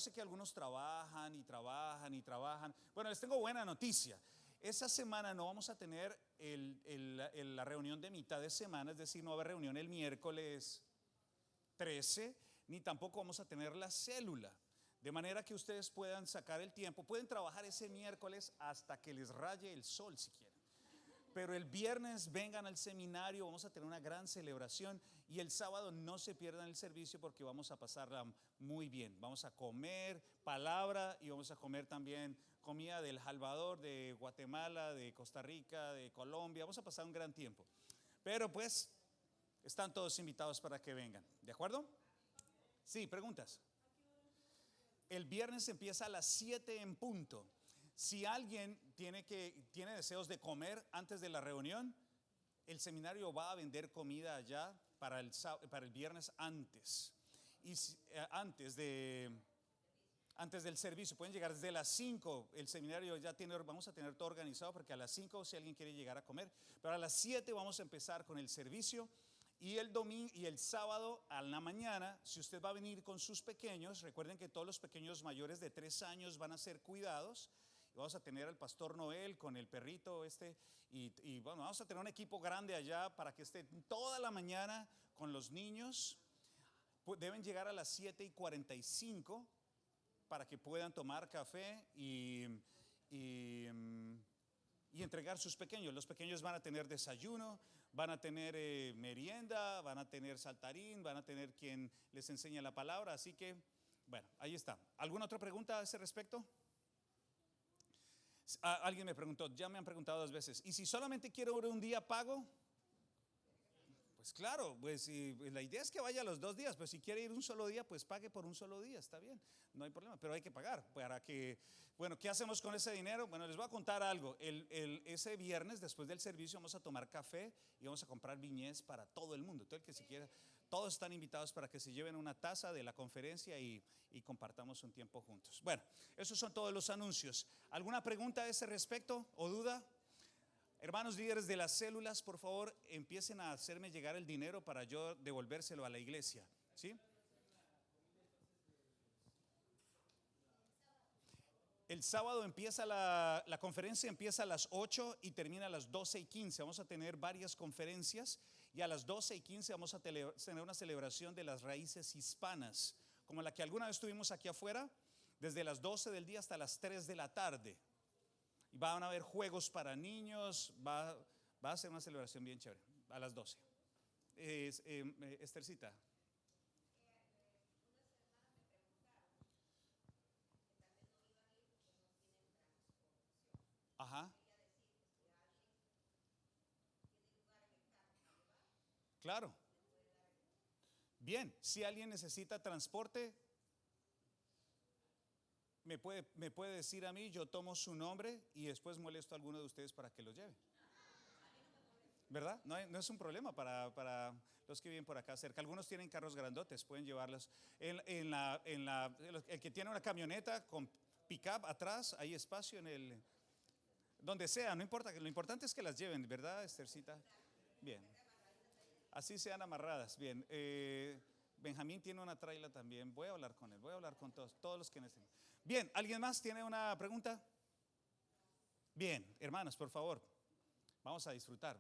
sé que algunos trabajan y trabajan y trabajan. Bueno, les tengo buena noticia. Esa semana no vamos a tener la reunión de mitad de semana, es decir, no va a haber reunión el miércoles 13, ni tampoco vamos a tener la célula. De manera que ustedes puedan sacar el tiempo, pueden trabajar ese miércoles hasta que les raye el sol si quieren. Pero el viernes vengan al seminario, vamos a tener una gran celebración y el sábado no se pierdan el servicio porque vamos a pasarla muy bien. Vamos a comer palabra y vamos a comer también comida del Salvador, de Guatemala, de Costa Rica, de Colombia. Vamos a pasar un gran tiempo. Pero pues están todos invitados para que vengan. ¿De acuerdo? Sí, preguntas. El viernes empieza a las 7 en punto. Si alguien tiene deseos de comer antes de la reunión, el seminario va a vender comida allá para el viernes antes. Y antes del servicio, pueden llegar desde las 5. El seminario vamos a tener todo organizado porque a las 5 si alguien quiere llegar a comer. Pero a las 7 vamos a empezar con el servicio. Y el domingo y el sábado a la mañana, si usted va a venir con sus pequeños, recuerden que todos los pequeños mayores de 3 años van a ser cuidados. Vamos a tener al pastor Noel con el perrito y bueno, vamos a tener un equipo grande allá para que estén toda la mañana con los niños. Deben llegar a las 7:45 para que puedan tomar café y entregar sus pequeños. Los pequeños van a tener desayuno, van a tener merienda, van a tener saltarín, van a tener quien les enseñe la palabra. Así que, bueno, ahí está. ¿Alguna otra pregunta a ese respecto? Alguien me preguntó, ya me han preguntado 2 veces, ¿y si solamente quiero ir un día pago? Pues claro, pues la idea es que vaya los 2 días, pero si quiere ir un solo día, pues pague por un solo día, está bien, no hay problema, pero hay que pagar para que, bueno, ¿qué hacemos con ese dinero? Bueno, les voy a contar algo. Ese viernes, después del servicio, vamos a tomar café y vamos a comprar viñez para todo el mundo, todo el que se quiera. Todos están invitados para que se lleven una taza de la conferencia y compartamos un tiempo juntos. Bueno, esos son todos los anuncios. ¿Alguna pregunta a ese respecto o duda? Hermanos líderes de las células, por favor, empiecen a hacerme llegar el dinero para yo devolvérselo a la iglesia, ¿sí? El sábado empieza la conferencia, empieza a las 8 y termina a las 12:15. Vamos a tener varias conferencias y a las 12:15 vamos a tener una celebración de las raíces hispanas, como la que alguna vez tuvimos aquí afuera, desde las 12 del día hasta las 3 de la tarde. Y van a haber juegos para niños, va a ser una celebración bien chévere, a las 12. Esthercita. Ajá. Claro. Bien, si alguien necesita transporte, me puede decir a mí, yo tomo su nombre y después molesto a alguno de ustedes para que lo lleve. ¿Verdad? No es un problema para los que viven por acá cerca. Algunos tienen carros grandotes, pueden llevarlos. El que tiene una camioneta con pick-up atrás, hay espacio donde sea, no importa. Lo importante es que las lleven, ¿verdad, Esthercita? Bien. Así sean amarradas. Bien. Benjamín tiene una traila también. Voy a hablar con él, voy a hablar con todos los que necesiten. Bien, ¿alguien más tiene una pregunta? Bien, hermanos, por favor. Vamos a disfrutar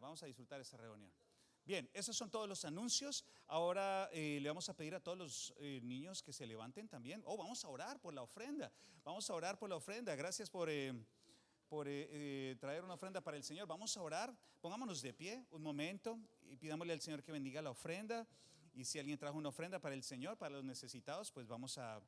esa reunión. Bien, esos son todos los anuncios. Ahora le vamos a pedir a todos los niños que se levanten también. Vamos a orar por la ofrenda. Vamos a orar por la ofrenda. Gracias por traer una ofrenda para el Señor. Vamos a orar. Pongámonos de pie un momento y pidámosle al Señor que bendiga la ofrenda. Y si alguien trajo una ofrenda para el Señor, para los necesitados, pues vamos a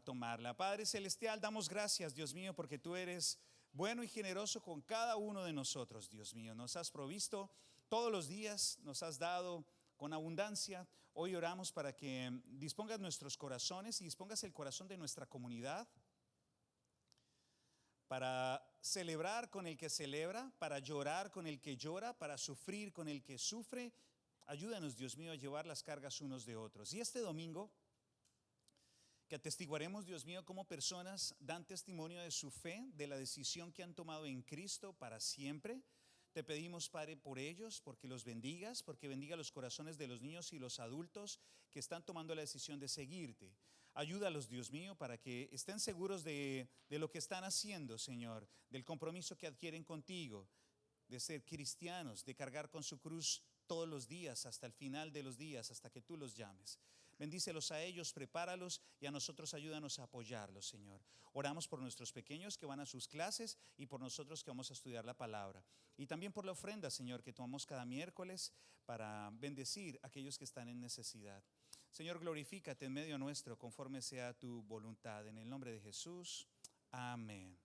tomarla. Padre Celestial, damos gracias, Dios mío, porque tú eres bueno y generoso con cada uno de nosotros, Dios mío. Nos has provisto todos los días, nos has dado con abundancia. Hoy oramos para que dispongas nuestros corazones y dispongas el corazón de nuestra comunidad para celebrar con el que celebra, para llorar con el que llora, para sufrir con el que sufre. Ayúdanos, Dios mío, a llevar las cargas unos de otros. Y este domingo, que atestiguaremos, Dios mío, cómo personas dan testimonio de su fe, de la decisión que han tomado en Cristo para siempre. Te pedimos, Padre, por ellos, porque los bendigas, porque bendiga los corazones de los niños y los adultos que están tomando la decisión de seguirte. Ayúdalos, Dios mío, para que estén seguros de lo que están haciendo, Señor, del compromiso que adquieren contigo, de ser cristianos, de cargar con su cruz todos los días, hasta el final de los días, hasta que tú los llames. Bendícelos a ellos, prepáralos y a nosotros ayúdanos a apoyarlos, Señor. Oramos por nuestros pequeños que van a sus clases y por nosotros que vamos a estudiar la palabra. Y también por la ofrenda, Señor, que tomamos cada miércoles para bendecir a aquellos que están en necesidad. Señor, glorifícate en medio nuestro conforme sea tu voluntad. En el nombre de Jesús, amén.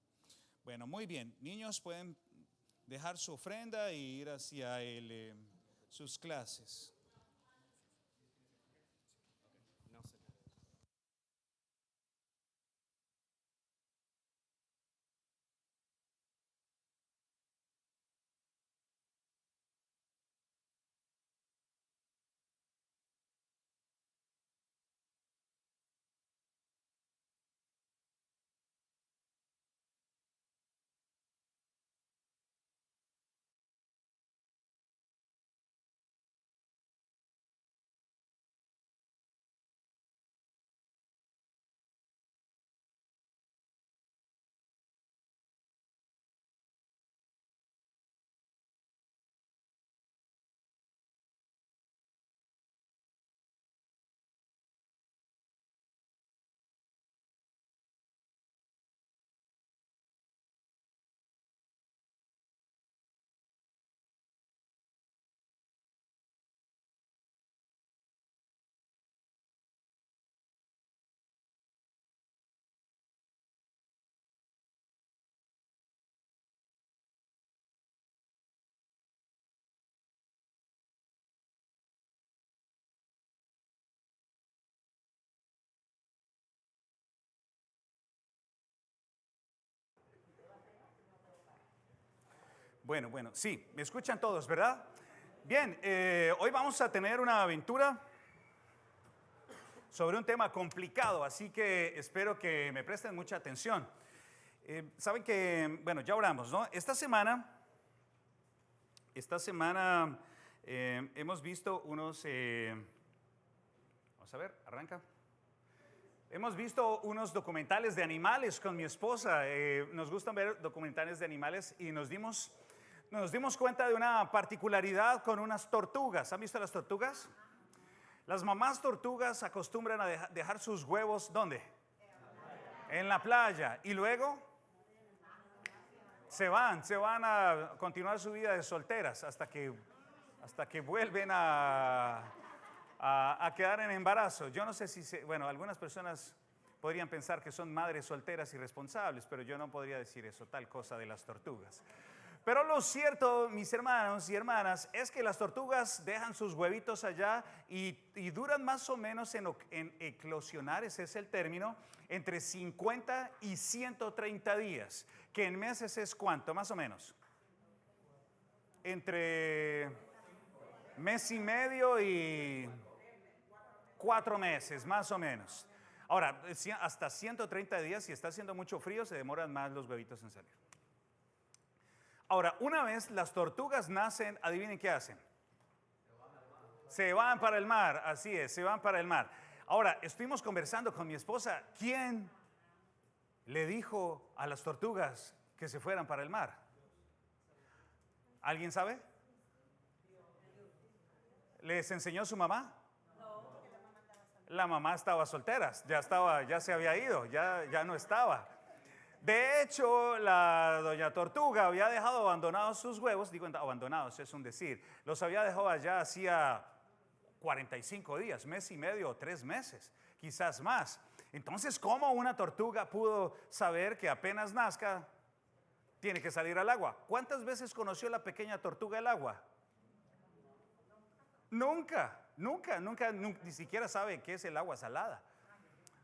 Bueno, muy bien. Niños pueden dejar su ofrenda e ir hacia sus clases. Bueno, sí, me escuchan todos, ¿verdad? Bien, hoy vamos a tener una aventura sobre un tema complicado, así que espero que me presten mucha atención. Saben que, bueno, ya oramos, ¿no? Esta semana hemos visto unos, vamos a ver, arranca. Hemos visto unos documentales de animales con mi esposa. Nos gustan ver documentales de animales y nos dimos cuenta de una particularidad con unas tortugas. ¿Han visto las tortugas? Las mamás tortugas acostumbran a dejar sus huevos, ¿dónde? En la playa. Y luego se van a continuar su vida de solteras hasta que vuelven a quedar en embarazo. Yo no sé bueno, algunas personas podrían pensar que son madres solteras irresponsables, pero yo no podría decir eso, tal cosa de las tortugas. Pero lo cierto, mis hermanos y hermanas, es que las tortugas dejan sus huevitos allá y duran más o menos en eclosionar, ese es el término, entre 50 y 130 días, que en meses es ¿cuánto? Más o menos. Entre mes y medio y 4 meses, más o menos. Ahora, hasta 130 días, si está haciendo mucho frío, se demoran más los huevitos en salir. Ahora, una vez las tortugas nacen, adivinen qué hacen. Se van para el mar, así es, se van para el mar. Ahora, estuvimos conversando con mi esposa, ¿quién le dijo a las tortugas que se fueran para el mar? ¿Alguien sabe? ¿Les enseñó su mamá? La mamá estaba soltera, ya se había ido, ya no estaba. De hecho, la doña tortuga había dejado abandonados sus huevos, digo abandonados, es un decir, los había dejado allá hacía 45 días, mes y medio o 3 meses, quizás más. Entonces, ¿cómo una tortuga pudo saber que apenas nazca tiene que salir al agua? ¿Cuántas veces conoció la pequeña tortuga el agua? Nunca, ni siquiera sabe qué es el agua salada.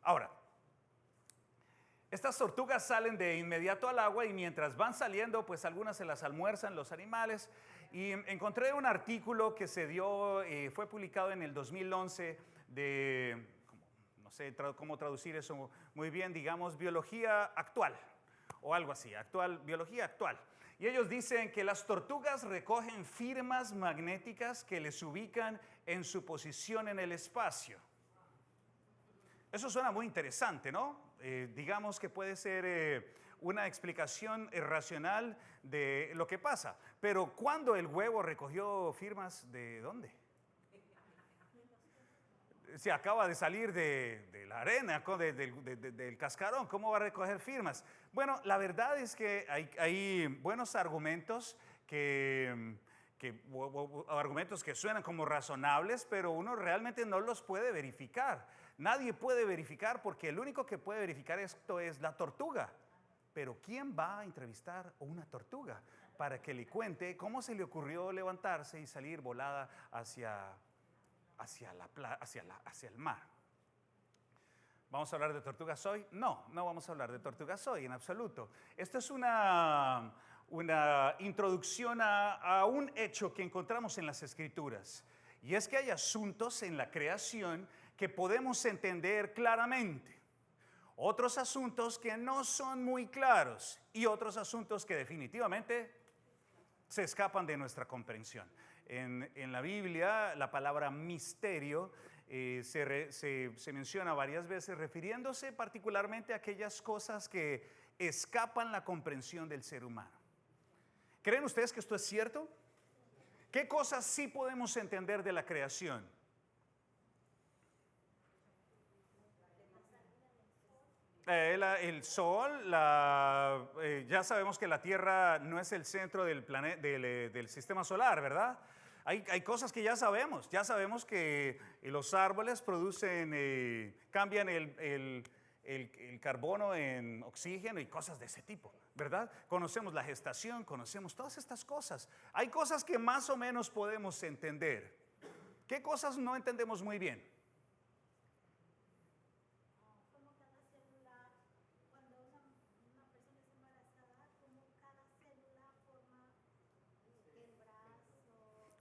Ahora, estas tortugas salen de inmediato al agua y mientras van saliendo, pues algunas se las almuerzan los animales. Y encontré un artículo que se dio, fue publicado en el 2011 no sé cómo traducir eso muy bien, digamos, biología actual o algo así, biología actual. Y ellos dicen que las tortugas recogen firmas magnéticas que les ubican en su posición en el espacio. Eso suena muy interesante, ¿no? Digamos que puede ser una explicación racional de lo que pasa. Pero ¿cuándo el huevo recogió firmas de dónde? Se acaba de salir de la arena, del cascarón, ¿cómo va a recoger firmas? Bueno, la verdad es que hay buenos argumentos argumentos que suenan como razonables, pero uno realmente no los puede verificar. Nadie puede verificar porque el único que puede verificar esto es la tortuga. Pero ¿quién va a entrevistar a una tortuga para que le cuente cómo se le ocurrió levantarse y salir volada hacia el mar? ¿Vamos a hablar de tortugas hoy? No, no vamos a hablar de tortugas hoy en absoluto. Esto es una introducción a un hecho que encontramos en las Escrituras. Y es que hay asuntos en la creación que podemos entender claramente. Otros asuntos que no son muy claros y otros asuntos que definitivamente se escapan de nuestra comprensión. En la Biblia la palabra misterio se menciona varias veces refiriéndose particularmente a aquellas cosas que escapan la comprensión del ser humano. ¿Creen ustedes que esto es cierto? ¿Qué cosas sí podemos entender de la creación? El sol, ya sabemos que la Tierra no es el centro del sistema solar, ¿verdad? Hay cosas que ya sabemos que los árboles cambian el carbono en oxígeno y cosas de ese tipo, ¿verdad? Conocemos la gestación, conocemos todas estas cosas. Hay cosas que más o menos podemos entender. ¿Qué cosas no entendemos muy bien? Como cada célula, cuando una persona es embarazada, como cada célula forma el brazo.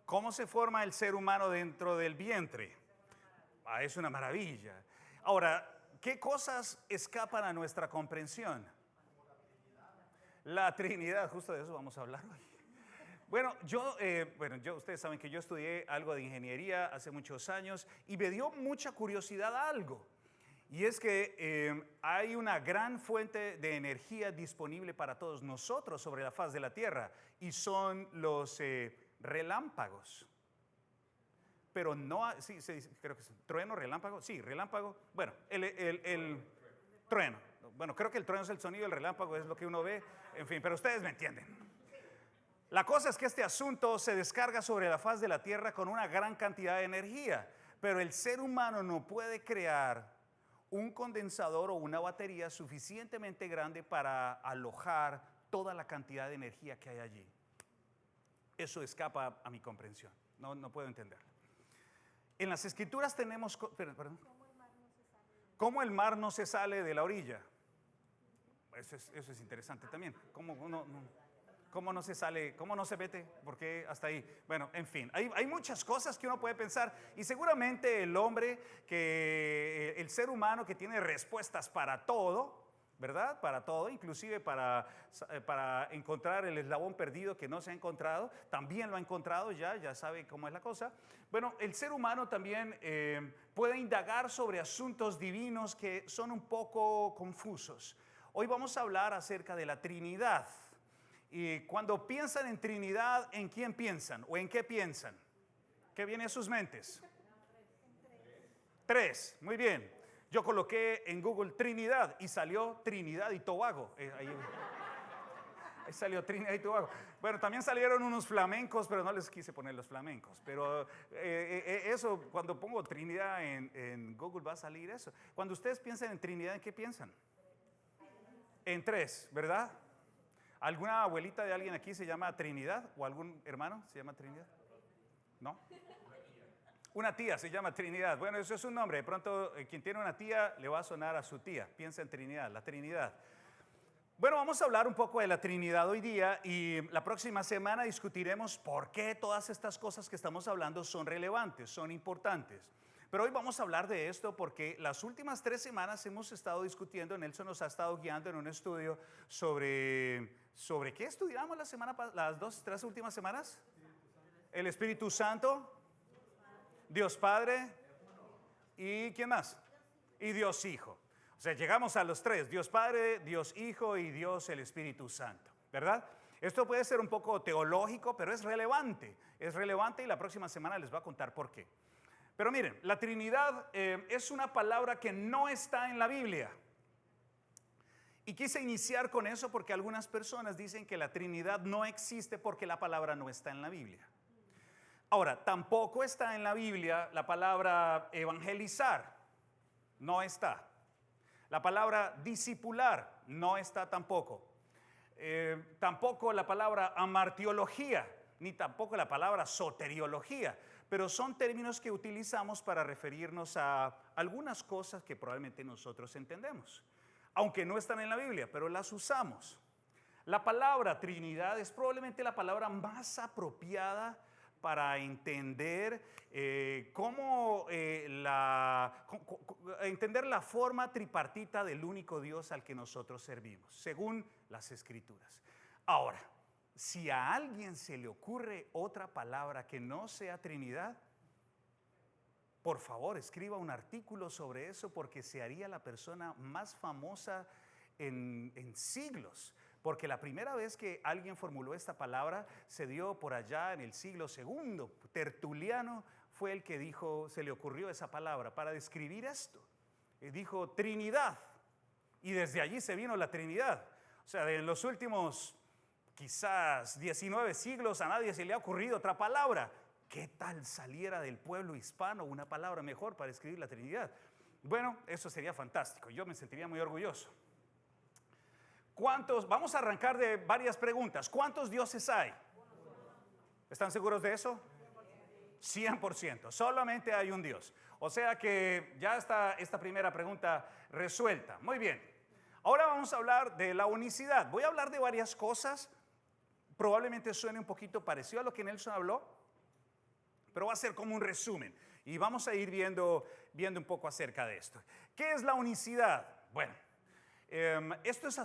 ¿Cómo se forma el ser humano dentro del vientre? Es una maravilla. Ahora, ¿qué cosas escapan a nuestra comprensión? La Trinidad, justo de eso vamos a hablar hoy. Bueno, ustedes saben que yo estudié algo de ingeniería hace muchos años y me dio mucha curiosidad algo. Y es que hay una gran fuente de energía disponible para todos nosotros sobre la faz de la Tierra y son los relámpagos. Pero no, sí, creo que es trueno, relámpago, sí, relámpago. Bueno, el trueno. Bueno, creo que el trueno es el sonido, el relámpago es lo que uno ve, en fin, pero ustedes me entienden. La cosa es que este asunto se descarga sobre la faz de la Tierra con una gran cantidad de energía, pero el ser humano no puede crear un condensador o una batería suficientemente grande para alojar toda la cantidad de energía que hay allí. Eso escapa a mi comprensión, no puedo entenderlo. En las Escrituras tenemos, perdón, ¿cómo el mar no se sale de la orilla? Eso es interesante también. ¿Cómo no se sale? ¿Cómo no se mete? ¿Por qué hasta ahí? Bueno, en fin, hay muchas cosas que uno puede pensar y seguramente el ser humano que tiene respuestas para todo, ¿verdad? Para todo, inclusive para encontrar el eslabón perdido que no se ha encontrado, también lo ha encontrado ya sabe cómo es la cosa. Bueno, el ser humano también puede indagar sobre asuntos divinos que son un poco confusos. Hoy vamos a hablar acerca de la Trinidad. Y cuando piensan en Trinidad, ¿en quién piensan o en qué piensan? ¿Qué viene a sus mentes? Tres, muy bien. Yo coloqué en Google Trinidad y salió Trinidad y Tobago. Ahí salió Trinidad y Tobago. Bueno, también salieron unos flamencos, pero no les quise poner los flamencos. Pero eso, cuando pongo Trinidad en Google va a salir eso. Cuando ustedes piensan en Trinidad, ¿en qué piensan? En tres, ¿verdad? ¿Alguna abuelita de alguien aquí se llama Trinidad? ¿O algún hermano se llama Trinidad? ¿No? Una tía se llama Trinidad. Bueno, eso es un nombre. De pronto, quien tiene una tía le va a sonar a su tía. Piensa en Trinidad, la Trinidad. Bueno, vamos a hablar un poco de la Trinidad hoy día y la próxima semana discutiremos por qué todas estas cosas que estamos hablando son relevantes, son importantes. Pero hoy vamos a hablar de esto porque las últimas 3 semanas hemos estado discutiendo, Nelson nos ha estado guiando en un estudio sobre ¿qué estudiamos las 2, 3 últimas semanas? El Espíritu Santo, Dios Padre y ¿quién más? y Dios Hijo. O sea, llegamos a los tres, Dios Padre, Dios Hijo y Dios el Espíritu Santo, ¿verdad? Esto puede ser un poco teológico, pero es relevante y la próxima semana les voy a contar por qué. Pero miren, la Trinidad es una palabra que no está en la Biblia. Y quise iniciar con eso porque algunas personas dicen que la Trinidad no existe porque la palabra no está en la Biblia. Ahora, tampoco está en la Biblia la palabra evangelizar, no está. La palabra discipular no está tampoco. Tampoco la palabra amartiología, ni tampoco la palabra soteriología, pero son términos que utilizamos para referirnos a algunas cosas que probablemente nosotros entendemos, aunque no están en la Biblia, pero las usamos. La palabra Trinidad es probablemente la palabra más apropiada para entender entender la forma tripartita del único Dios al que nosotros servimos, según las Escrituras. Ahora, si a alguien se le ocurre otra palabra que no sea Trinidad, por favor, escriba un artículo sobre eso porque se haría la persona más famosa en siglos. Porque la primera vez que alguien formuló esta palabra se dio por allá en el siglo II. Tertuliano fue el que dijo, se le ocurrió esa palabra para describir esto. Dijo Trinidad. Y desde allí se vino la Trinidad. O sea, en los últimos quizás 19 siglos a nadie se le ha ocurrido otra palabra. ¿Qué tal saliera del pueblo hispano una palabra mejor para escribir la Trinidad? Bueno, eso sería fantástico. Yo me sentiría muy orgulloso. Vamos a arrancar de varias preguntas. ¿Cuántos dioses hay? ¿Están seguros de eso? 100%. Solamente hay un Dios. O sea que ya está esta primera pregunta resuelta. Muy bien. Ahora vamos a hablar de la unicidad. Voy a hablar de varias cosas. Probablemente suene un poquito parecido a lo que Nelson habló, pero va a ser como un resumen. Y vamos a ir viendo un poco acerca de esto. ¿Qué es la unicidad? Bueno. Estos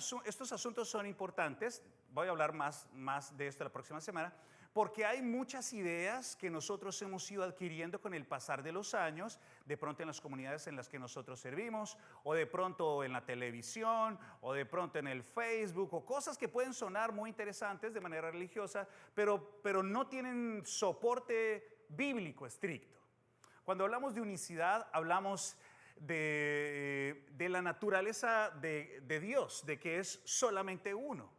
asuntos son importantes, voy a hablar más de esto la próxima semana, porque hay muchas ideas que nosotros hemos ido adquiriendo con el pasar de los años, de pronto en las comunidades en las que nosotros servimos, o de pronto en la televisión, o de pronto en el Facebook, o cosas que pueden sonar muy interesantes de manera religiosa, pero no tienen soporte bíblico estricto. Cuando hablamos de unicidad, hablamos de la naturaleza de Dios, de que es solamente uno.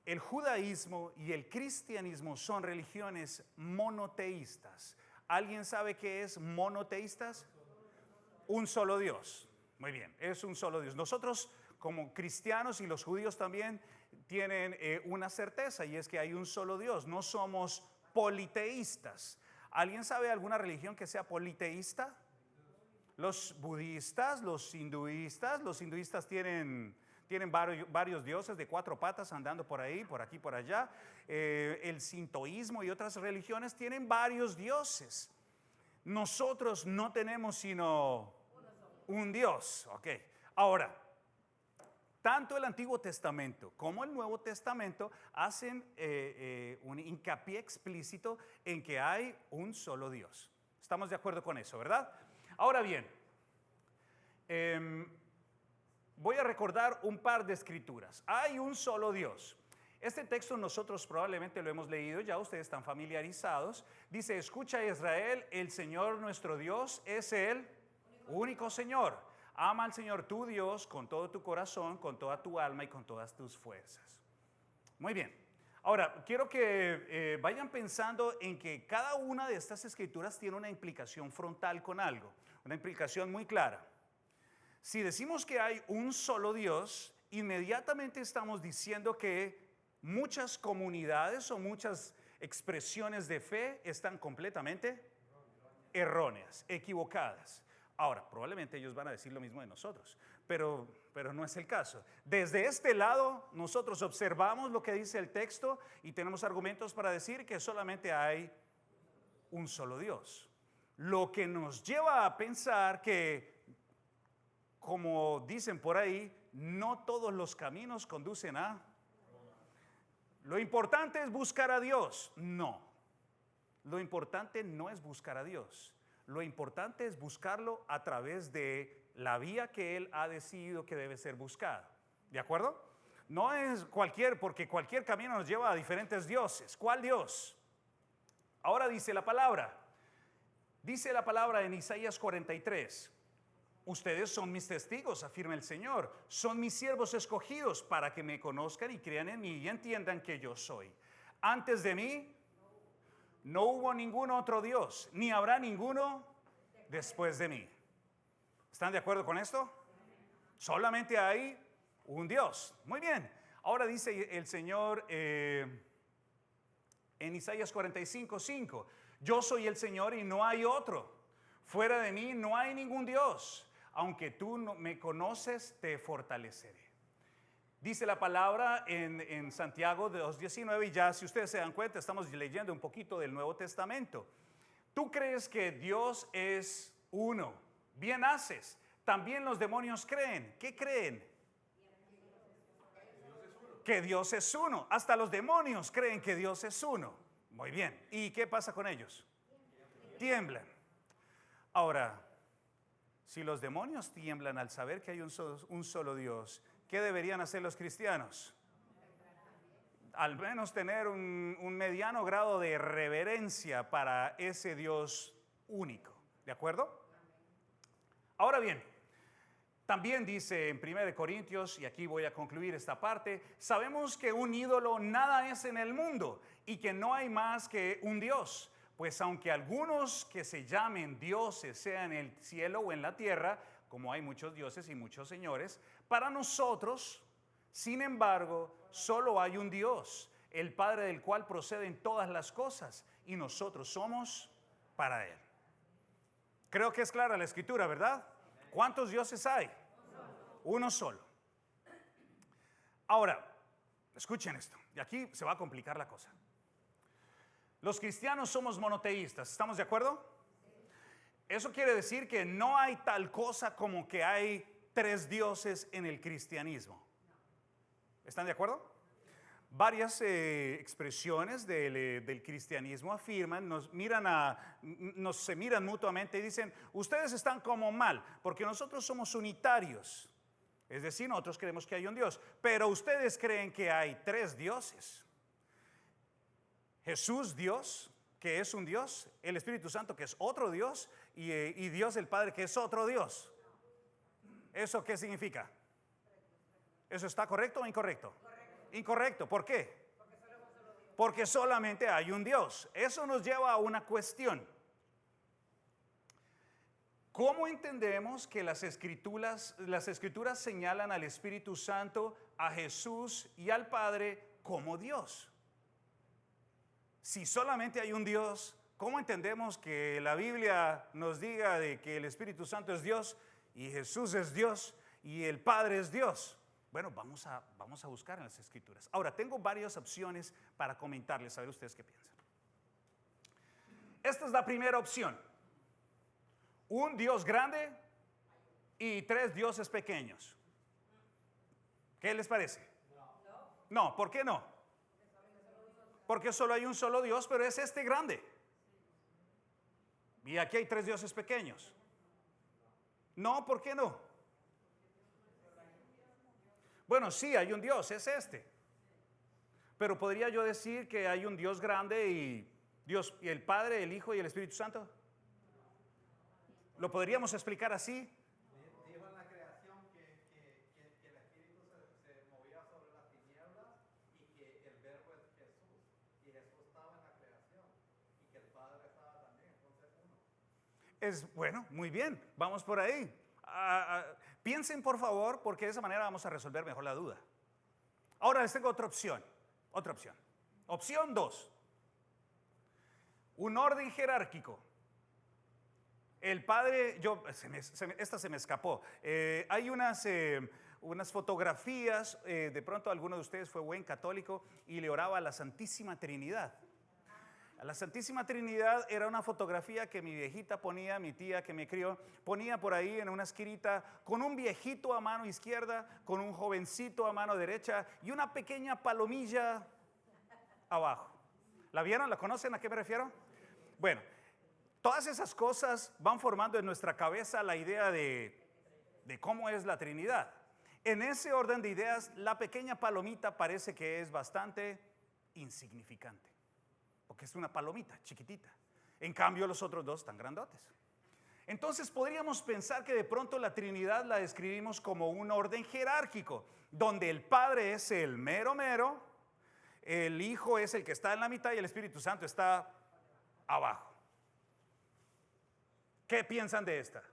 El judaísmo y el cristianismo son religiones monoteístas. ¿Alguien sabe qué es monoteístas? Un solo Dios. Muy bien, es un solo Dios. Nosotros como cristianos y los judíos también tienen una certeza y es que hay un solo Dios. No somos politeístas. ¿Alguien sabe alguna religión que sea politeísta? Los budistas, los hinduistas tienen varios dioses de 4 patas andando por ahí, por aquí, por allá. El sintoísmo y otras religiones tienen varios dioses. Nosotros no tenemos sino un Dios. Okay. Ahora, tanto el Antiguo Testamento como el Nuevo Testamento hacen un hincapié explícito en que hay un solo Dios. Estamos de acuerdo con eso, ¿verdad? Ahora bien, voy a recordar un par de escrituras. Hay un solo Dios. Este texto nosotros probablemente lo hemos leído, ya ustedes están familiarizados. Dice, escucha Israel, el Señor nuestro Dios es el único Señor. Ama al Señor tu Dios con todo tu corazón, con toda tu alma y con todas tus fuerzas. Muy bien. Ahora, quiero que vayan pensando en que cada una de estas escrituras tiene una implicación frontal con algo, una implicación muy clara. Si decimos que hay un solo Dios, inmediatamente estamos diciendo que muchas comunidades o muchas expresiones de fe están completamente erróneas, equivocadas. Ahora, probablemente ellos van a decir lo mismo de nosotros, pero no es el caso. Desde este lado, nosotros observamos lo que dice el texto y tenemos argumentos para decir que solamente hay un solo Dios. Lo que nos lleva a pensar que, como dicen por ahí, no todos los caminos conducen a... Lo importante es buscar a Dios. No, lo importante no es buscar a Dios. Lo importante es buscarlo a través de la vía que Él ha decidido que debe ser buscada. ¿De acuerdo? No es porque cualquier camino nos lleva a diferentes dioses. ¿Cuál Dios? Ahora dice la palabra en Isaías 43. Ustedes son mis testigos, afirma el Señor. Son mis siervos escogidos para que me conozcan y crean en mí y entiendan que yo soy. Antes de mí no hubo ningún otro Dios, ni habrá ninguno después de mí. ¿Están de acuerdo con esto? Solamente hay un Dios. Muy bien. Ahora dice el Señor en Isaías 45:5. Yo soy el Señor y no hay otro. Fuera de mí no hay ningún Dios. Aunque tú no me conoces, te fortaleceré. Dice la palabra en Santiago 2:19, y ya si ustedes se dan cuenta, estamos leyendo un poquito del Nuevo Testamento. Tú crees que Dios es uno. Bien haces. También los demonios creen. ¿Qué creen? Que Dios es uno. Hasta los demonios creen que Dios es uno. Muy bien. ¿Y qué pasa con ellos? Tiemblan. Ahora, si los demonios tiemblan al saber que hay un solo Dios, ¿qué deberían hacer los cristianos? Al menos tener un mediano grado de reverencia para ese Dios único. ¿De acuerdo? Ahora bien, también dice en 1 Corintios, y aquí voy a concluir esta parte, sabemos que un ídolo nada es en el mundo y que no hay más que un Dios. Pues aunque algunos que se llamen dioses sean en el cielo o en la tierra, como hay muchos dioses y muchos señores, para nosotros, sin embargo, solo hay un Dios, el Padre del cual proceden todas las cosas, y nosotros somos para Él. Creo que es clara la escritura, ¿verdad? ¿Cuántos dioses hay? Uno solo. Ahora, escuchen esto, y aquí se va a complicar la cosa. Los cristianos somos monoteístas, ¿estamos de acuerdo? Eso quiere decir que no hay tal cosa como que hay tres dioses en el cristianismo. ¿Están de acuerdo? Varias expresiones del cristianismo afirman, se miran mutuamente y dicen, ustedes están como mal, porque nosotros somos unitarios. Es decir, nosotros creemos que hay un Dios, pero ustedes creen que hay tres dioses. Jesús, Dios, que es un Dios, el Espíritu Santo, que es otro Dios, y Dios el Padre, que es otro Dios. ¿Eso qué significa? ¿Eso está correcto o incorrecto? Incorrecto. ¿Por qué? Porque solamente hay un Dios. Eso nos lleva a una cuestión. ¿Cómo entendemos que las escrituras señalan al Espíritu Santo, a Jesús y al Padre como Dios? Si solamente hay un Dios, ¿cómo entendemos que la Biblia nos diga de que el Espíritu Santo es Dios y Jesús es Dios y el Padre es Dios? Bueno, vamos a buscar en las Escrituras. Ahora, tengo varias opciones para comentarles, a ver ustedes qué piensan. Esta es la primera opción. Un Dios grande y tres dioses pequeños. ¿Qué les parece? No, ¿por qué no? Porque solo hay un solo Dios, pero es este grande. Y aquí hay tres dioses pequeños. No, ¿por qué no? Bueno, sí, hay un Dios, es este. Pero ¿podría yo decir que hay un Dios grande y Dios y el Padre, el Hijo y el Espíritu Santo? ¿Lo podríamos explicar así? Dijo en la creación que el Espíritu se movía sobre las tinieblas y que el Verbo es Jesús. Y Jesús estaba en la creación y que el Padre estaba también. Entonces uno. Bueno, muy bien, vamos por ahí. Piensen por favor, porque de esa manera vamos a resolver mejor la duda. Ahora les tengo otra opción. Opción 2. Un orden jerárquico. El Padre, esta se me escapó. Hay unas fotografías, de pronto alguno de ustedes fue buen católico y le oraba a la Santísima Trinidad. A la Santísima Trinidad era una fotografía que mi viejita ponía, mi tía que me crió, ponía por ahí en una esquinita con un viejito a mano izquierda, con un jovencito a mano derecha y una pequeña palomilla abajo. ¿La vieron? ¿La conocen? ¿A qué me refiero? Bueno, todas esas cosas van formando en nuestra cabeza la idea de de cómo es la Trinidad. En ese orden de ideas, la pequeña palomita parece que es bastante insignificante, porque es una palomita chiquitita. En cambio, los otros dos están grandotes. Entonces podríamos pensar que de pronto la Trinidad la describimos como un orden jerárquico, donde el Padre es el mero mero, el Hijo es el que está en la mitad y el Espíritu Santo está abajo. ¿Qué piensan de esta?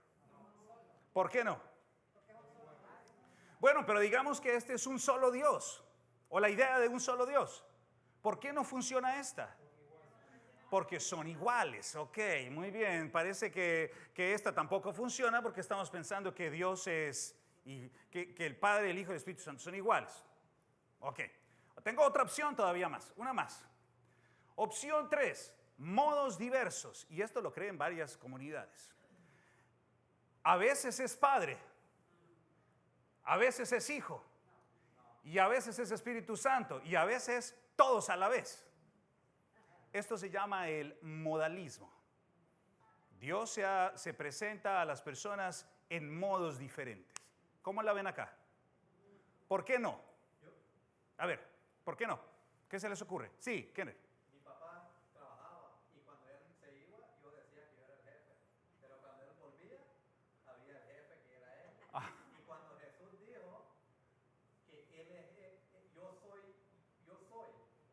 ¿Por qué no? Bueno, pero digamos que este es un solo Dios, o la idea de un solo Dios. ¿Por qué no funciona esta? Porque son iguales. Ok, muy bien. Parece que esta tampoco funciona porque estamos pensando que Dios es, y que el Padre, el Hijo y el Espíritu Santo son iguales. Ok. Tengo otra opción todavía más, una más. Opción 3, modos diversos. Y esto lo creen varias comunidades. A veces es Padre, a veces es Hijo, y a veces es Espíritu Santo, y a veces todos a la vez. Esto se llama el modalismo. Dios se presenta a las personas en modos diferentes. ¿Cómo la ven acá? ¿Por qué no? A ver, ¿por qué no? ¿Qué se les ocurre? Sí, Kenneth. Mi papá trabajaba y cuando él se iba, yo decía que yo era el jefe. Pero cuando él volvía, había el jefe que era él. Y cuando Jesús dijo que él es, yo soy,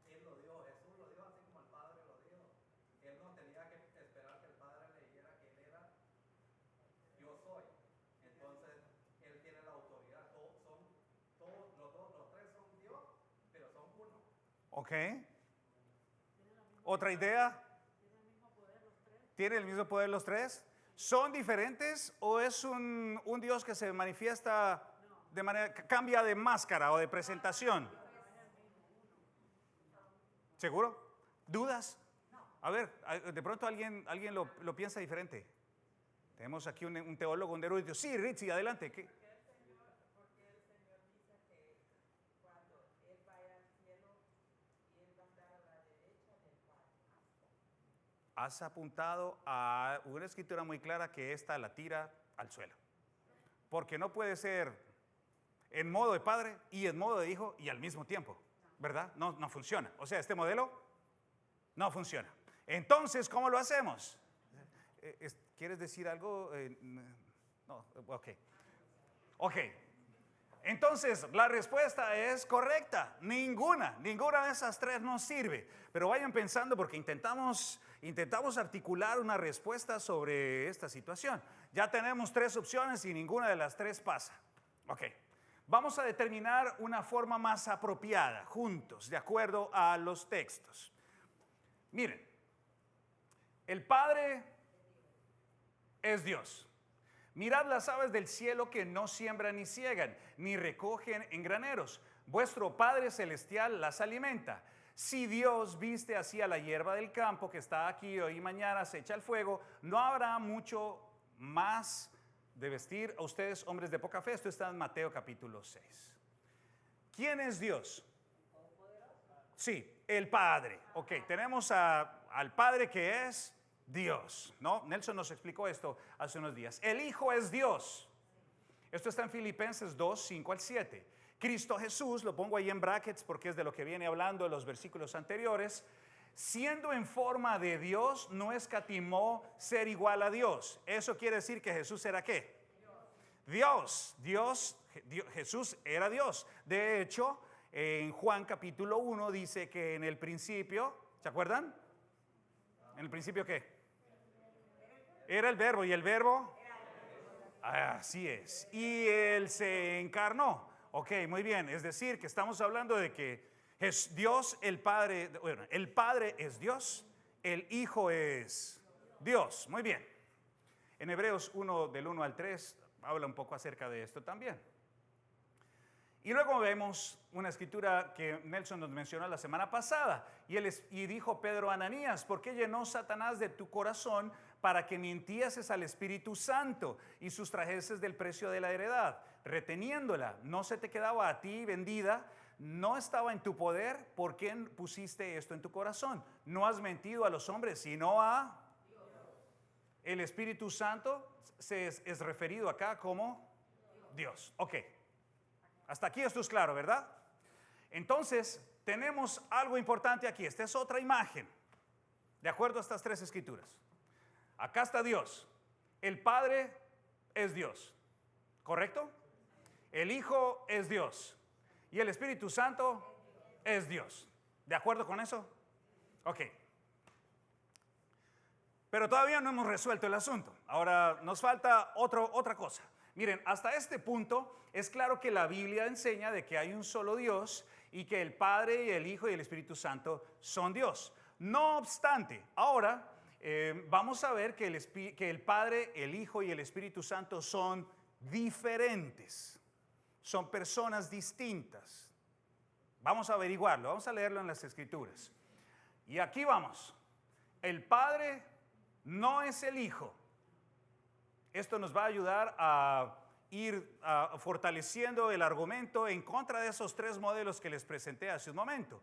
él lo dijo, Jesús lo dijo así como el Padre lo dijo. Él no tenía que esperar que el Padre le dijera que él era, yo soy. Entonces, él tiene la autoridad. Todos, los tres son Dios, pero son uno. Ok. ¿Otra idea? ¿Tiene el mismo poder los tres? ¿Son diferentes o es un Dios que se manifiesta de manera, cambia de máscara o de presentación? ¿Seguro? ¿Dudas? A ver, de pronto alguien lo piensa diferente. Tenemos aquí un teólogo, un erudito. Sí, Ritzy, adelante. ¿Qué? Porque el Señor dice que cuando Él vaya al cielo, Él va a estar a la derecha del Padre. Has apuntado a una escritura muy clara que esta la tira al suelo. Porque no puede ser en modo de padre y en modo de hijo y al mismo tiempo, ¿verdad? No funciona. O sea, este modelo no funciona. Entonces, ¿cómo lo hacemos? ¿Quieres decir algo? No, ok. Entonces, la respuesta es correcta. Ninguna de esas tres nos sirve. Pero vayan pensando porque intentamos articular una respuesta sobre esta situación. Ya tenemos tres opciones y ninguna de las tres pasa. Ok. Vamos a determinar una forma más apropiada, juntos, de acuerdo a los textos. Miren, el Padre es Dios. Mirad las aves del cielo que no siembran ni ciegan, ni recogen en graneros. Vuestro Padre Celestial las alimenta. Si Dios viste así a la hierba del campo que está aquí hoy y mañana se echa al fuego, no habrá mucho más de vestir a ustedes, hombres de poca fe. Esto está en Mateo capítulo 6. ¿Quién es Dios? Sí, el Padre. Ok, tenemos al Padre que es Dios, ¿no? Nelson nos explicó esto hace unos días. El Hijo es Dios. Esto está en Filipenses 2, 5 al 7. Cristo Jesús, lo pongo ahí en brackets porque es de lo que viene hablando en los versículos anteriores, siendo en forma de Dios, no escatimó ser igual a Dios. Eso quiere decir que Jesús era ¿qué? Dios. Jesús era Dios. De hecho, en Juan capítulo 1 dice que en el principio, ¿se acuerdan? ¿En el principio qué? Era el verbo, y el verbo, así es, y Él se encarnó. Ok, muy bien, es decir, que estamos hablando de que es Dios, el Padre, bueno, el Padre es Dios, el Hijo es Dios. Muy bien. En Hebreos 1, del 1 al 3, habla un poco acerca de esto también. Y luego vemos una escritura que Nelson nos mencionó la semana pasada. Y dijo Pedro a Ananías: ¿por qué llenó Satanás de tu corazón para que mintieses al Espíritu Santo y sustrajeses del precio de la heredad, reteniéndola? ¿No se te quedaba a ti vendida? ¿No estaba en tu poder? ¿Por qué pusiste esto en tu corazón? No has mentido a los hombres, sino a Dios. El Espíritu Santo es referido acá como Dios. Ok. Hasta aquí esto es claro, ¿verdad? Entonces, tenemos algo importante aquí. Esta es otra imagen, de acuerdo a estas tres escrituras. Acá está Dios. El Padre es Dios, ¿correcto? El Hijo es Dios. Y el Espíritu Santo es Dios. ¿De acuerdo con eso? Ok. Pero todavía no hemos resuelto el asunto. Ahora nos falta otra cosa. Miren, hasta este punto es claro que la Biblia enseña de que hay un solo Dios y que el Padre y el Hijo y el Espíritu Santo son Dios. No obstante, ahora vamos a ver que el Padre, el Hijo y el Espíritu Santo son diferentes. Son personas distintas. Vamos a averiguarlo, vamos a leerlo en las Escrituras. Y aquí vamos. El Padre no es el Hijo. Esto nos va a ayudar a ir fortaleciendo el argumento en contra de esos tres modelos que les presenté hace un momento.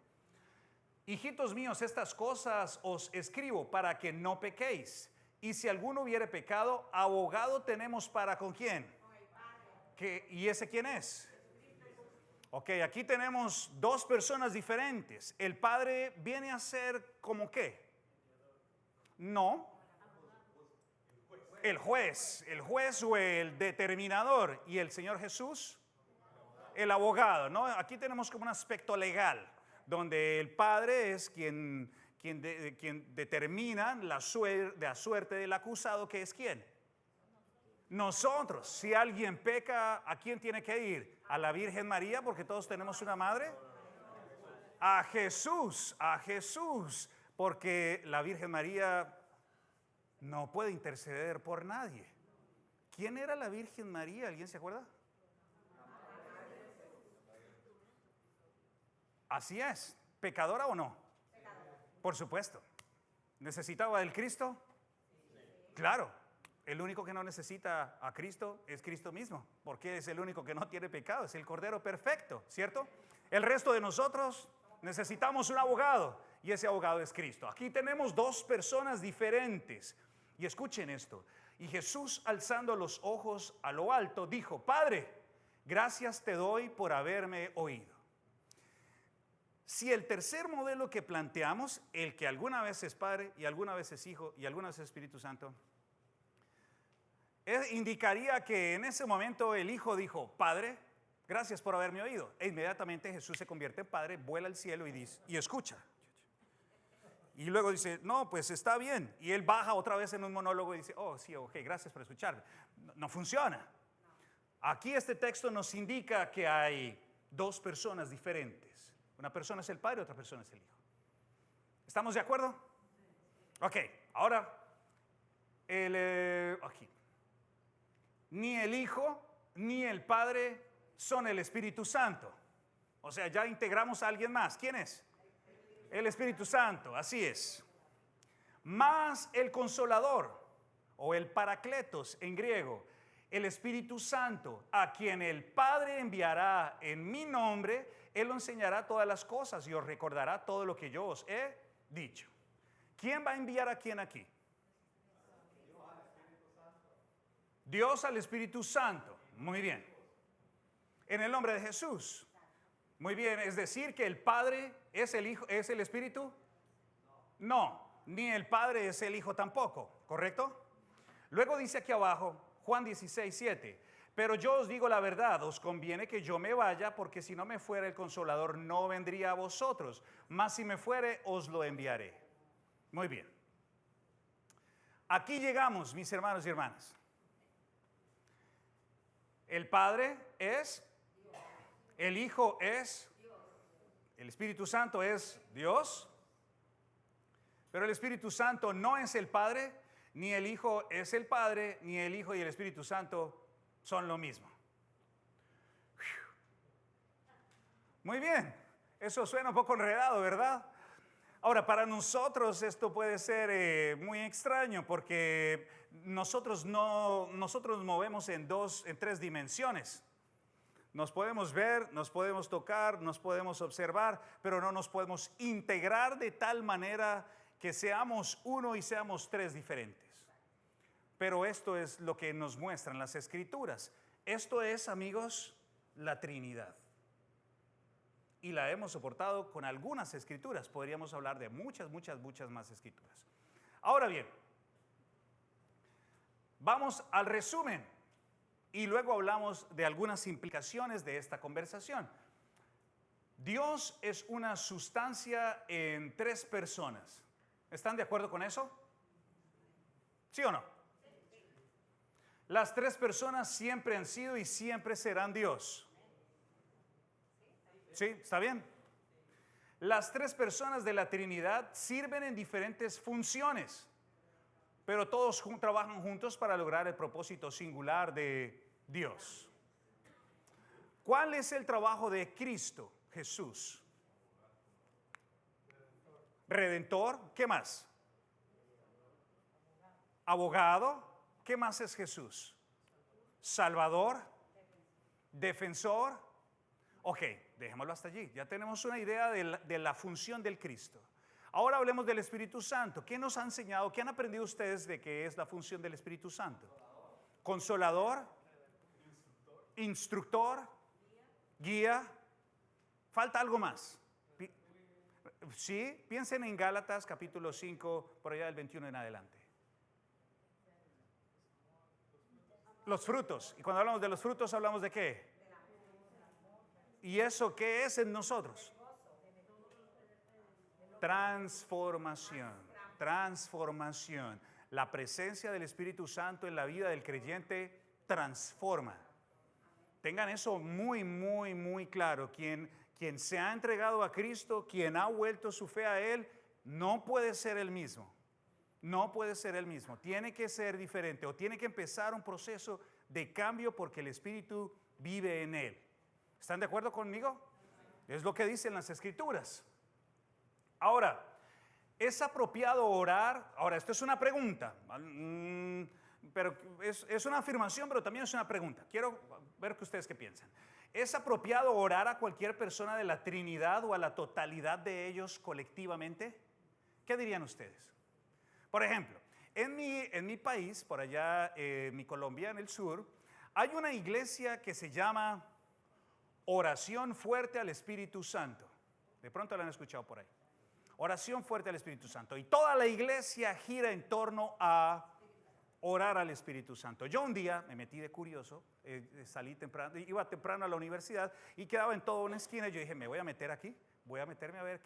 Hijitos míos, estas cosas os escribo para que no pequéis. Y si alguno hubiere pecado, abogado tenemos para ¿con quién? ¿Y ese quién es? Ok, aquí tenemos dos personas diferentes. ¿El Padre viene a ser como qué? No. El juez o el determinador. ¿Y el Señor Jesús? El abogado, ¿no? Aquí tenemos como un aspecto legal, donde el Padre es quien determina la suerte del acusado, que es ¿quién? Nosotros. Si alguien peca, ¿a quién tiene que ir? ¿A la Virgen María, porque todos tenemos una madre? A Jesús, porque la Virgen María no puede interceder por nadie. ¿Quién era la Virgen María? ¿Alguien se acuerda? Así es. ¿Pecadora o no? Por supuesto. ¿Necesitaba del Cristo? Claro. El único que no necesita a Cristo es Cristo mismo, porque es el único que no tiene pecado, es el Cordero perfecto, ¿cierto? El resto de nosotros necesitamos un abogado, y ese abogado es Cristo. Aquí tenemos dos personas diferentes. Y escuchen esto. Y Jesús, alzando los ojos a lo alto, dijo: Padre, gracias te doy por haberme oído. Si el tercer modelo que planteamos, el que alguna vez es Padre y alguna vez es Hijo y alguna vez es Espíritu Santo, indicaría que en ese momento el Hijo dijo: Padre, gracias por haberme oído. E inmediatamente Jesús se convierte en Padre, vuela al cielo y dice, y escucha. Y luego dice, no, pues está bien. Y él baja otra vez en un monólogo y dice, oh, sí, ok, gracias por escucharme. No funciona. Aquí este texto nos indica que hay dos personas diferentes. Una persona es el Padre, otra persona es el Hijo. ¿Estamos de acuerdo? Ok, ahora, aquí. Ni el Hijo ni el Padre son el Espíritu Santo. O sea, ya integramos a alguien más. ¿Quién es? El Espíritu Santo, así es. Más el Consolador, o el Paracletos en griego, el Espíritu Santo, a quien el Padre enviará en mi nombre, Él os enseñará todas las cosas y os recordará todo lo que yo os he dicho. ¿Quién va a enviar a quién aquí? Dios al Espíritu Santo. Muy bien. En el nombre de Jesús. Muy bien, es decir que el Padre es el Hijo, ¿es el Espíritu? No, ni el Padre es el Hijo tampoco, ¿correcto? Luego dice aquí abajo, Juan 16:7, pero yo os digo la verdad, os conviene que yo me vaya, porque si no me fuera el Consolador no vendría a vosotros, mas si me fuere os lo enviaré. Muy bien. Aquí llegamos, mis hermanos y hermanas. El Padre es, el Hijo es, el Espíritu Santo es Dios, pero el Espíritu Santo no es el Padre, ni el Hijo es el Padre, ni el Hijo y el Espíritu Santo son lo mismo. Muy bien, eso suena un poco enredado, ¿verdad? Ahora, para nosotros esto puede ser muy extraño porque nosotros nos movemos en tres dimensiones. Nos podemos ver, nos podemos tocar, nos podemos observar, pero no nos podemos integrar de tal manera que seamos uno y seamos tres diferentes. Pero esto es lo que nos muestran las Escrituras. Esto es, amigos, la Trinidad. Y la hemos soportado con algunas escrituras. Podríamos hablar de muchas más escrituras. Ahora bien, vamos al resumen y luego hablamos de algunas implicaciones de esta conversación. Dios es una sustancia en 3 personas. ¿Están de acuerdo con eso? ¿Sí o no? Las 3 personas siempre han sido y siempre serán Dios. ¿Sí? ¿Está bien? Las 3 personas de la Trinidad sirven en diferentes funciones, pero todos trabajan juntos para lograr el propósito singular de Dios. ¿Cuál es el trabajo de Cristo, Jesús? Redentor. ¿Qué más? Abogado. ¿Qué más es Jesús? Salvador. Defensor. Ok, dejémoslo hasta allí. Ya tenemos una idea de la función del Cristo. Ahora hablemos del Espíritu Santo. ¿Qué nos ha enseñado? ¿Qué han aprendido ustedes de qué es la función del Espíritu Santo? Consolador, instructor, guía. Falta algo más. Sí, piensen en Gálatas capítulo 5, por allá del 21 en adelante. Los frutos. Y cuando hablamos de los frutos, ¿hablamos de qué? ¿Y eso qué es en nosotros? Transformación. Transformación. La presencia del Espíritu Santo en la vida del creyente transforma. Tengan eso muy claro. Quien se ha entregado a Cristo, quien ha vuelto su fe a Él, no puede ser el mismo. No puede ser el mismo. Tiene que ser diferente o tiene que empezar un proceso de cambio porque el Espíritu vive en Él. ¿Están de acuerdo conmigo? Es lo que dicen las Escrituras. Ahora, ¿es apropiado orar? Ahora, esto es una pregunta. Pero es una afirmación, pero también es una pregunta. Quiero ver que ustedes qué piensan. ¿Es apropiado orar a cualquier persona de la Trinidad o a la totalidad de ellos colectivamente? ¿Qué dirían ustedes? Por ejemplo, en mi país, por allá, mi Colombia, en el sur, hay una iglesia que se llama Oración Fuerte al Espíritu Santo. De pronto la han escuchado por ahí. Oración Fuerte al Espíritu Santo. Y toda la iglesia gira en torno a orar al Espíritu Santo. Yo un día me metí de curioso, salí temprano, iba temprano a la universidad y quedaba en toda una esquina. Y yo dije, me voy a meter aquí, voy a meterme a ver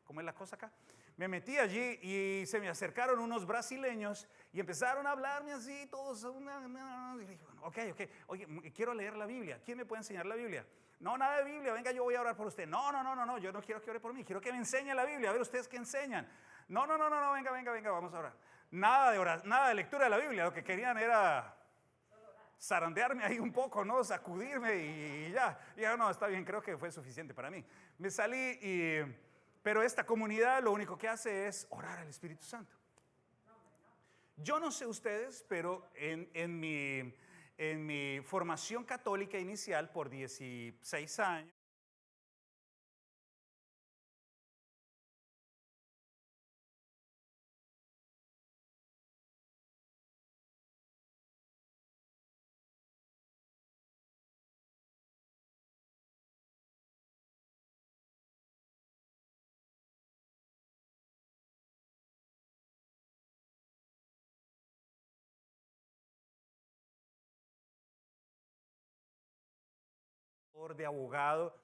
cómo es la cosa acá. Me metí allí y se me acercaron unos brasileños y empezaron a hablarme así, todos. Y dije, bueno, ok, oye, quiero leer la Biblia. ¿Quién me puede enseñar la Biblia? No, nada de Biblia, venga, yo voy a orar por usted. No, yo no quiero que ore por mí, quiero que me enseñe la Biblia. A ver, ustedes qué enseñan. No, venga, vamos a orar. Nada de lectura de la Biblia, lo que querían era zarandearme ahí un poco, ¿no? Sacudirme y ya. Y ya, no, está bien, creo que fue suficiente para mí. Me salí pero esta comunidad lo único que hace es orar al Espíritu Santo. Yo no sé ustedes, pero en mi formación católica inicial por 16 años, de abogado,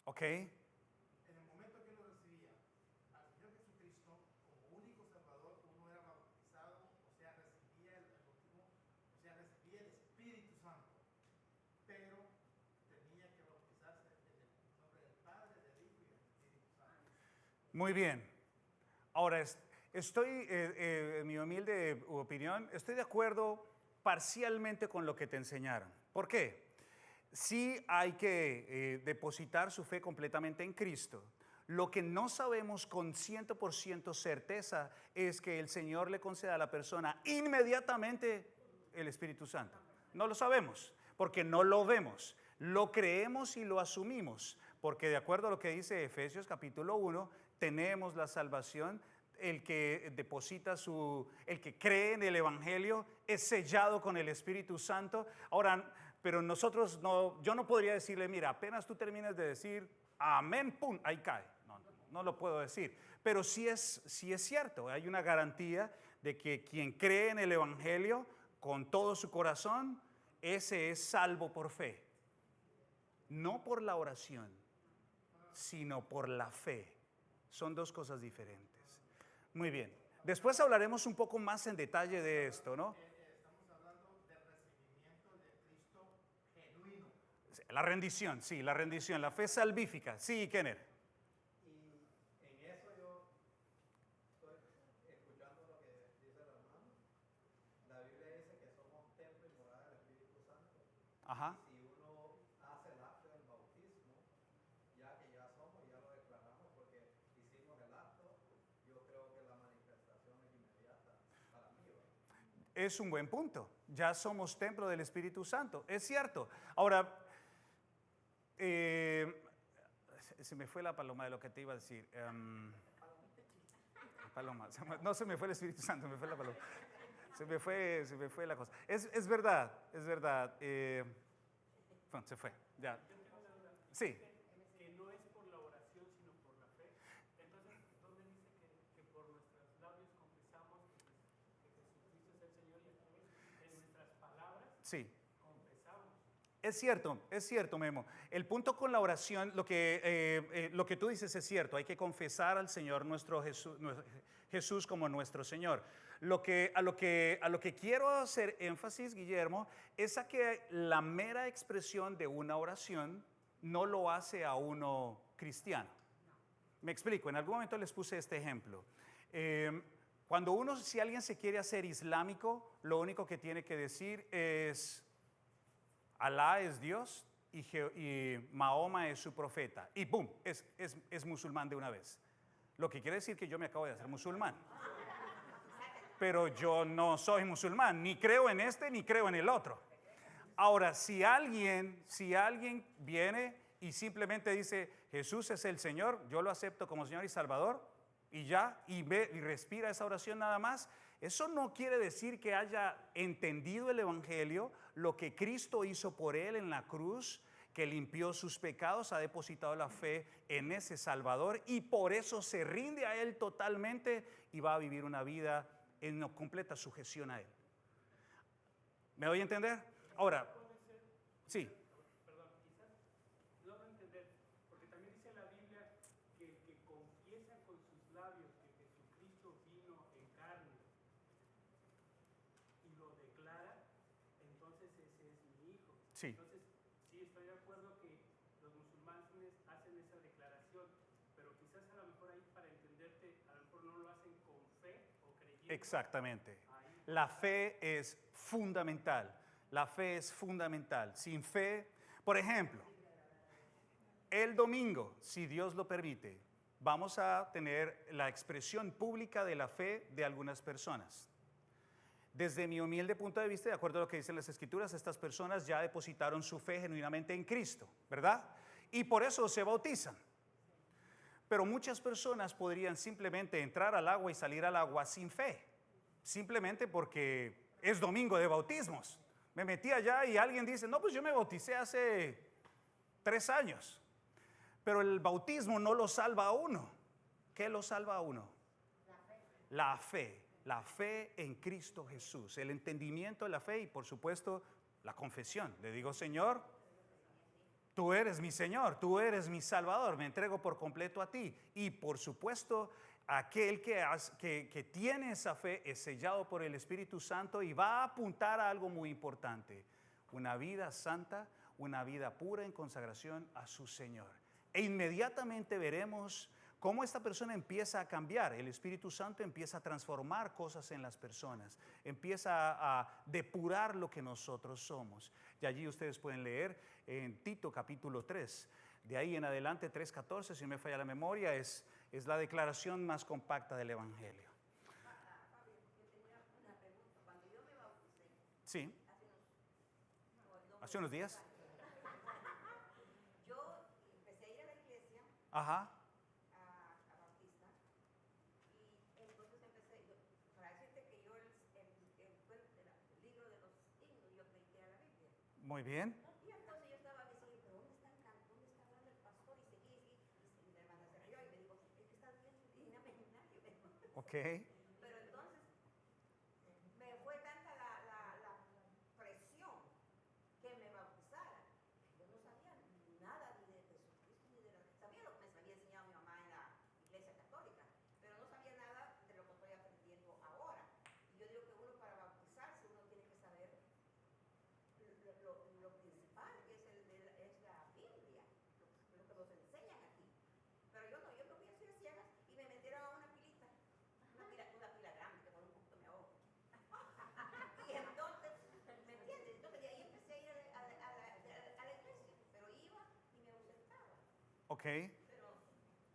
¿Ok? En el momento que lo recibía al Señor Jesucristo como único Salvador, uno era bautizado, o sea, recibía el bautismo, o sea, recibía el Espíritu Santo, pero tenía que bautizarse en el nombre del Padre, del Hijo y del Espíritu Santo. Muy bien. Ahora, estoy, en mi humilde opinión, estoy de acuerdo parcialmente con lo que te enseñaron. ¿Por qué? Sí hay que depositar su fe completamente en Cristo. Lo que no sabemos con 100% certeza es que el Señor le conceda a la persona inmediatamente el Espíritu Santo. No lo sabemos porque no lo vemos. Lo creemos y lo asumimos porque de acuerdo a lo que dice Efesios capítulo 1, tenemos la salvación. El que deposita el que cree en el Evangelio es sellado con el Espíritu Santo. Ahora, pero nosotros no, yo no podría decirle, mira, apenas tú termines de decir amén, pum, ahí cae. No lo puedo decir. Pero sí es cierto, hay una garantía de que quien cree en el Evangelio con todo su corazón, ese es salvo por fe. No por la oración, sino por la fe. Son dos cosas diferentes. Muy bien. Después hablaremos un poco más en detalle de esto, ¿no? Estamos hablando del recibimiento de Cristo genuino. La rendición, sí, la rendición, la fe salvífica. Sí, Kenner. Y en eso yo estoy escuchando lo que dice el hermano. La Biblia dice que somos templo y morada del Espíritu Santo. Ajá. Y si uno hace el acto del bautismo, ya que ya somos, ya lo declaramos porque hicimos el acto, yo creo que la manifestación es inmediata para mí, ¿verdad? Es un buen punto. Ya somos templo del Espíritu Santo. Es cierto. Ahora, se me fue la paloma de lo que te iba a decir. Paloma. No se me fue el Espíritu Santo, me fue la paloma. Se me fue la cosa. Es verdad, es verdad. Bueno, se fue. Ya. Sí. Que no es por la oración, sino por la fe. Entonces, ¿dónde dice que por nuestros labios confesamos que Jesucristo es el Señor y en nuestras palabras Sí. confesamos? Es cierto, Memo. El punto con la oración, lo que tú dices es cierto. Hay que confesar al Señor Jesús como nuestro Señor. A lo que quiero hacer énfasis, Guillermo, es a que la mera expresión de una oración no lo hace a uno cristiano. Me explico. En algún momento les puse este ejemplo. Si alguien se quiere hacer islámico, lo único que tiene que decir es Alá es Dios y Mahoma es su profeta. Y ¡pum! Es musulmán de una vez. Lo que quiere decir que yo me acabo de hacer musulmán. Pero yo no soy musulmán, ni creo en este ni creo en el otro. Ahora, si alguien viene y simplemente dice Jesús es el Señor, yo lo acepto como Señor y Salvador, y ya, y respira esa oración nada más, eso no quiere decir que haya entendido el Evangelio, lo que Cristo hizo por él en la cruz, que limpió sus pecados, ha depositado la fe en ese Salvador y por eso se rinde a él totalmente y va a vivir una vida en completa sujeción a él. ¿Me doy a entender? Ahora, sí. Perdón, quizás logro entender, porque también dice la Biblia que el que confiesa con sus labios que Jesucristo vino en carne y lo declara, entonces ese es mi hijo. Sí. Entonces, sí, estoy de acuerdo que los musulmanes hacen esa declaración, pero quizás a lo mejor ahí para entenderte, a lo mejor no lo hacen con fe o creyendo. Exactamente. La fe es fundamental. La fe es fundamental. Sin fe, por ejemplo, el domingo, si Dios lo permite, vamos a tener la expresión pública de la fe de algunas personas. Desde mi humilde punto de vista, de acuerdo a lo que dicen las Escrituras, estas personas ya depositaron su fe genuinamente en Cristo, ¿verdad? Y por eso se bautizan. Pero muchas personas podrían simplemente entrar al agua y salir al agua sin fe, simplemente porque es domingo de bautismos. Me metí allá y alguien dice, no, pues yo me bauticé hace 3 años. Pero el bautismo no lo salva a uno. ¿Qué lo salva a uno? La fe. La fe en Cristo Jesús. El entendimiento de la fe y por supuesto la confesión. Le digo, Señor, tú eres mi Señor, tú eres mi Salvador, me entrego por completo a ti. Y por supuesto, aquel que tiene esa fe es sellado por el Espíritu Santo y va a apuntar a algo muy importante: una vida santa, una vida pura en consagración a su Señor. E inmediatamente veremos cómo esta persona empieza a cambiar. El Espíritu Santo empieza a transformar cosas en las personas, empieza a depurar lo que nosotros somos. Y allí ustedes pueden leer en Tito capítulo 3. De ahí en adelante, 3:14, si no me falla la memoria, es la declaración más compacta del Evangelio. Fabio, yo tenía una pregunta. Cuando yo me bauticé, Sí, hace hace unos días. yo empecé a ir a la iglesia, Ajá, a Bautista, y entonces para decirte que yo el libro de los himnos, yo prediqué a la Biblia. muy bien. Y entonces yo estaba diciendo, pero ¿dónde está hablando el pastor? Y seguí, y mi hermana se rayó y me dijo, es que estás viendo el seminario. Ok, Pero entonces me fue tanta la presión que me bautizara. Yo no sabía nada ni de Jesucristo ni de sabía lo que me había enseñado mi mamá en la iglesia católica, pero no sabía nada de lo que estoy aprendiendo ahora. Y yo digo que uno para bautizarse uno tiene que saber lo principal, que es la Biblia, lo que nos enseñan aquí. Pero yo no, yo me fui así a ciegas y me metieron a una pilita, una pila grande que por un poquito me ahogo. Y entonces, ¿me entiendes? Entonces de ahí empecé a ir a la iglesia, pero iba y me ausentaba. ok, Pero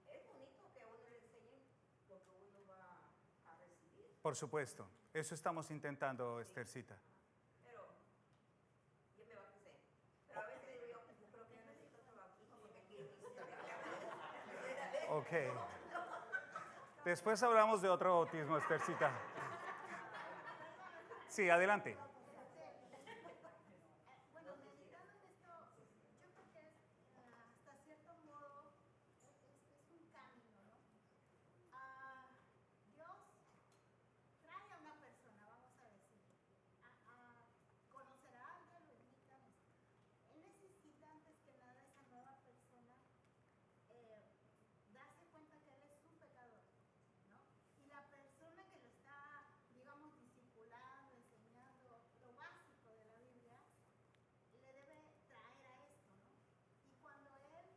es bonito que a uno le enseñen lo que uno va a recibir. por supuesto. Eso estamos intentando, Esthercita. Pero yo me bauticé. Pero a veces digo yo creo que yo necesito otro bautismo porque aquí Ok. Después hablamos de otro bautismo, Esthercita. Sí, adelante. Bueno, meditando en esto, yo creo que es hasta cierto modo es un camino, ¿no? Dios trae a una persona, vamos a decir, a conocer a alguien, lo invita. Él necesita antes que nada esa nueva persona darse cuenta que él es un pecador, ¿no? Y la persona que lo está, digamos, discipulando, enseñando lo básico de la Biblia, le debe traer a esto, ¿no? Y cuando él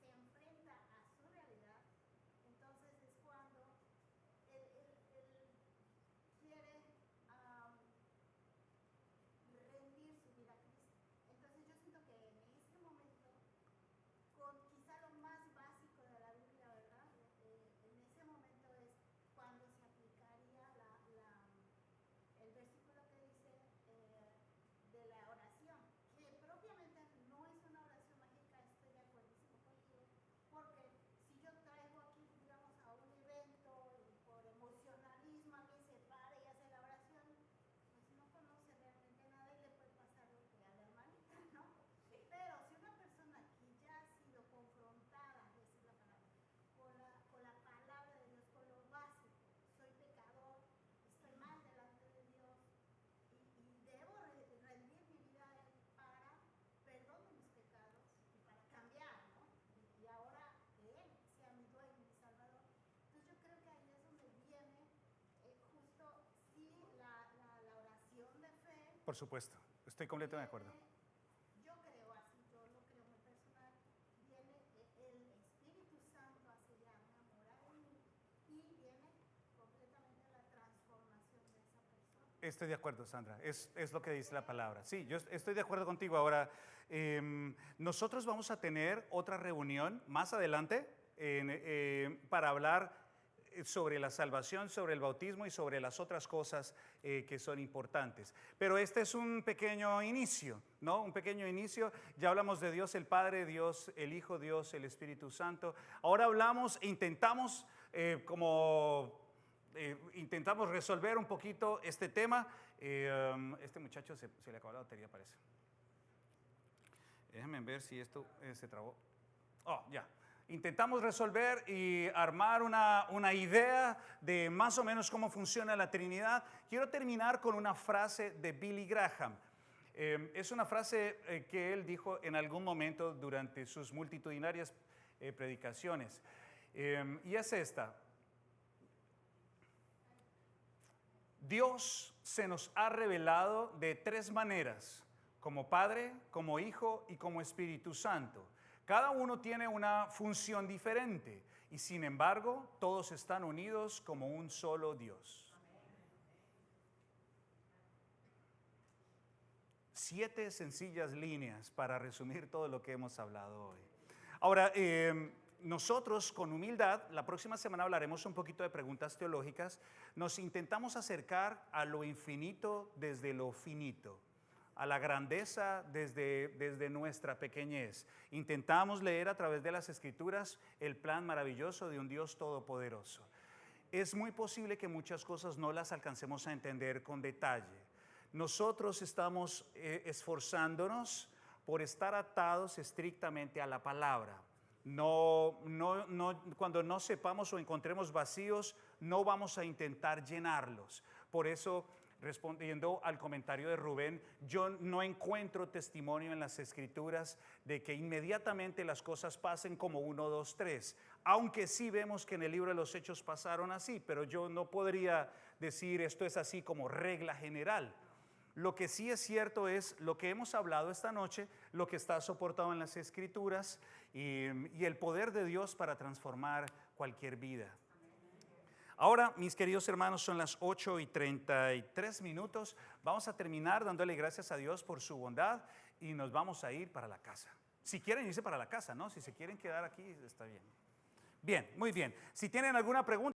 se enfrenta a su realidad, entonces es cuando él quiere rendir su vida a Cristo. Entonces yo siento que en ese momento, con quizá lo más básico de la Biblia, ¿verdad? En ese momento es cuando se aplicaría el versículo que dice de la oración, que propiamente no es una oración mágica, estoy de acuerdísimo contigo, porque si yo traigo aquí, digamos, a un evento y por emocionalismo alguien se para y hace la oración, pues no conoce realmente nada y le puede pasar lo que a la hermanita, ¿no? Pero si una persona que ya ha sido confrontada, esa es la palabra, con la palabra de Dios, con lo básico, soy pecador, estoy mal delante de Dios y debo rendir mi vida a Él para perdón de mis pecados y para cambiar, ¿no? Y ahora que Él sea mi dueño, mi Salvador. Entonces yo creo que ahí es donde viene justo, sí, la oración de fe. Por supuesto, estoy completamente de acuerdo. Yo creo así, yo lo creo muy personal, viene el Espíritu Santo a sellarme, a morar en mí y viene completamente la transformación de esa persona. Estoy de acuerdo, Sandra. Es lo que dice la palabra. Sí, yo estoy de acuerdo contigo. Ahora, nosotros vamos a tener otra reunión más adelante para hablar sobre la salvación, sobre el bautismo y sobre las otras cosas que son importantes. Pero este es un pequeño inicio, ¿no? Un pequeño inicio. Ya hablamos de Dios el Padre, Dios el Hijo, Dios el Espíritu Santo. Ahora hablamos e intentamos intentamos resolver un poquito este tema. Este muchacho se le acabó la batería, parece. Déjenme ver si esto se trabó. Oh, ya. Intentamos resolver y armar una idea de más o menos cómo funciona la Trinidad. Quiero terminar con una frase de Billy Graham. Es una frase que él dijo en algún momento durante sus multitudinarias predicaciones. Y es esta: Dios se nos ha revelado de tres maneras: como Padre, como Hijo y como Espíritu Santo. Cada uno tiene una función diferente y sin embargo todos están unidos como un solo Dios. 7 sencillas líneas para resumir todo lo que hemos hablado hoy. Ahora, nosotros con humildad, la próxima semana hablaremos un poquito de preguntas teológicas. Nos intentamos acercar a lo infinito desde lo finito, a la grandeza desde nuestra pequeñez. Intentamos leer a través de las Escrituras el plan maravilloso de un Dios todopoderoso. Es muy posible que muchas cosas no las alcancemos a entender con detalle. Nosotros estamos esforzándonos por estar atados estrictamente a la palabra. Cuando no sepamos o encontremos vacíos, no vamos a intentar llenarlos. Por eso, respondiendo al comentario de Rubén, yo no encuentro testimonio en las Escrituras de que inmediatamente las cosas pasen como 1, 2, 3. Aunque sí vemos que en el libro de los Hechos pasaron así, pero yo no podría decir esto es así como regla general. Lo que sí es cierto es lo que hemos hablado esta noche, lo que está soportado en las Escrituras y el poder de Dios para transformar cualquier vida. Ahora, mis queridos hermanos, son las 8:33. Vamos a terminar dándole gracias a Dios por su bondad y nos vamos a ir para la casa. Si quieren irse para la casa, ¿no? Si se quieren quedar aquí, está bien. Bien, muy bien. Si tienen alguna pregunta.